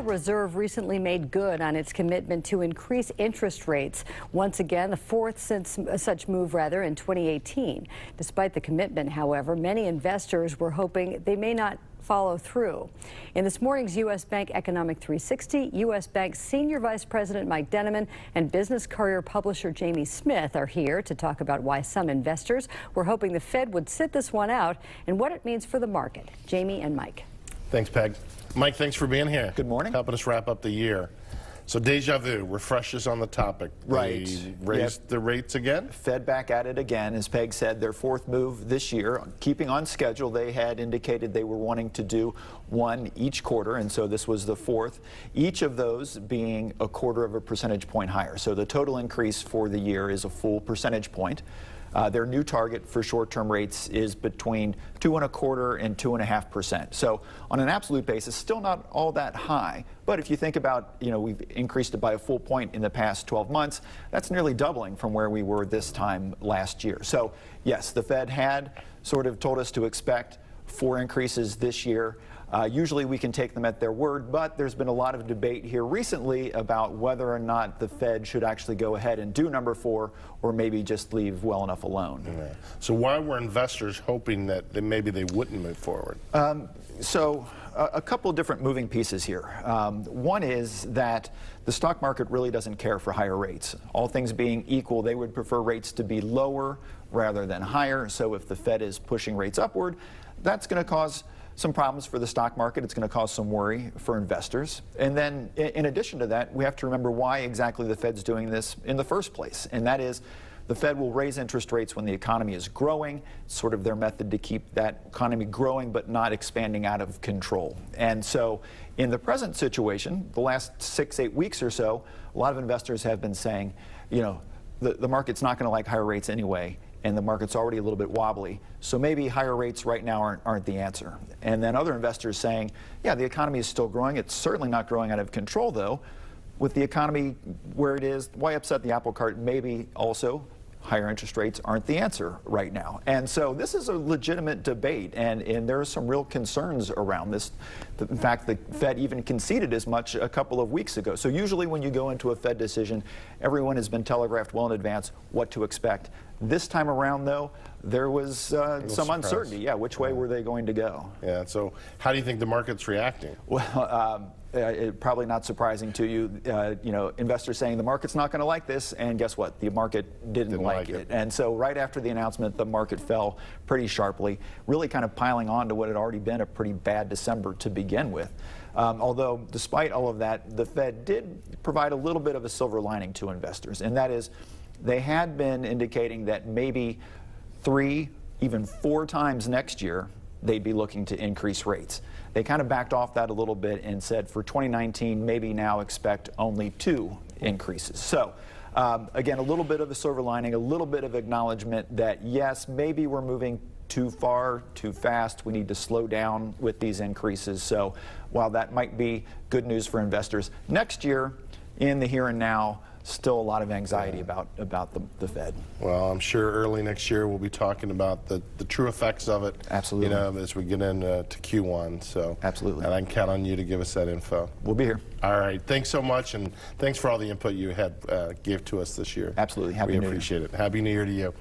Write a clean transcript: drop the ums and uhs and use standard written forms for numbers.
Federal Reserve recently made good on its commitment to increase interest rates. Once again, the fourth such move in 2018. Despite the commitment, however, many investors were hoping they may not follow through. In this morning's U.S. Bank Economic 360, U.S. Bank Senior Vice President Mike Denneman and Business Courier publisher Jamie Smith are here to talk about why some investors were hoping the Fed would sit this one out and what it means for the market. Jamie and Mike. Thanks, Peg. Mike, thanks for being here. Good morning. Helping us wrap up the year. So deja vu, refresh us on the topic. Right. They raised the rates again? Fed back at it again, as Peg said, their fourth move this year. Keeping on schedule, they had indicated they were wanting to do one each quarter, and so this was the fourth. Each of those being 1/4 of a percentage point higher. So the total increase for the year is a full percentage point. Their new target for short-term rates is between 2.25% and 2.5%. So on an absolute basis, still not all that high. But if you think about, we've increased it by a full point in the past 12 months, that's nearly doubling from where we were this time last year. So yes, the Fed had sort of told us to expect 4 increases this year. Usually we can take them at their word, but there's been a lot of debate here recently about whether or not the Fed should actually go ahead and do number 4 or maybe just leave well enough alone. Yeah. So why were investors hoping that maybe they wouldn't move forward? So a couple of different moving pieces here. One is that the stock market really doesn't care for higher rates. All things being equal, they would prefer rates to be lower rather than higher. So if the Fed is pushing rates upward, that's going to cause some problems for the stock market. It's going to cause some worry for investors. And then in addition to that, we have to remember why exactly the Fed's doing this in the first place. And that is the Fed will raise interest rates when the economy is growing. It's sort of their method to keep that economy growing but not expanding out of control. And so in the present situation, the last 6-8 weeks or so, a lot of investors have been saying, the market's not going to like higher rates anyway, and the market's already a little bit wobbly, so maybe higher rates right now aren't the answer. And then other investors saying, yeah, the economy is still growing. It's certainly not growing out of control, though. With the economy where it is, why upset the apple cart? Maybe also higher interest rates aren't the answer right now. And so this is a legitimate debate, and there are some real concerns around this. In fact, the Fed even conceded as much a couple of weeks ago. So usually when you go into a Fed decision, everyone has been telegraphed well in advance what to expect. This time around, though, there was some uncertainty. Yeah, which way were they going to go? Yeah, so how do you think the market's reacting? Well, probably not surprising to you. Investors saying the market's not going to like this, and guess what? The market didn't like it. And so right after the announcement, the market fell pretty sharply, really kind of piling on to what had already been a pretty bad December to begin with. Although, despite all of that, the Fed did provide a little bit of a silver lining to investors, and that is they had been indicating that maybe 3, even 4 times next year, they'd be looking to increase rates. They kind of backed off that a little bit and said for 2019, maybe now expect only 2 increases. So again, a little bit of a silver lining, a little bit of acknowledgement that yes, maybe we're moving too far, too fast. We need to slow down with these increases. So while that might be good news for investors, next year, in the here and now, still a lot of anxiety about the Fed. Well, I'm sure early next year we'll be talking about the true effects of it. Absolutely. As we get into Q1. So absolutely. And I can count on you to give us that info. We'll be here. All right. Thanks so much, and thanks for all the input you gave to us this year. Absolutely. Happy New Year. We appreciate it. Happy New Year to you.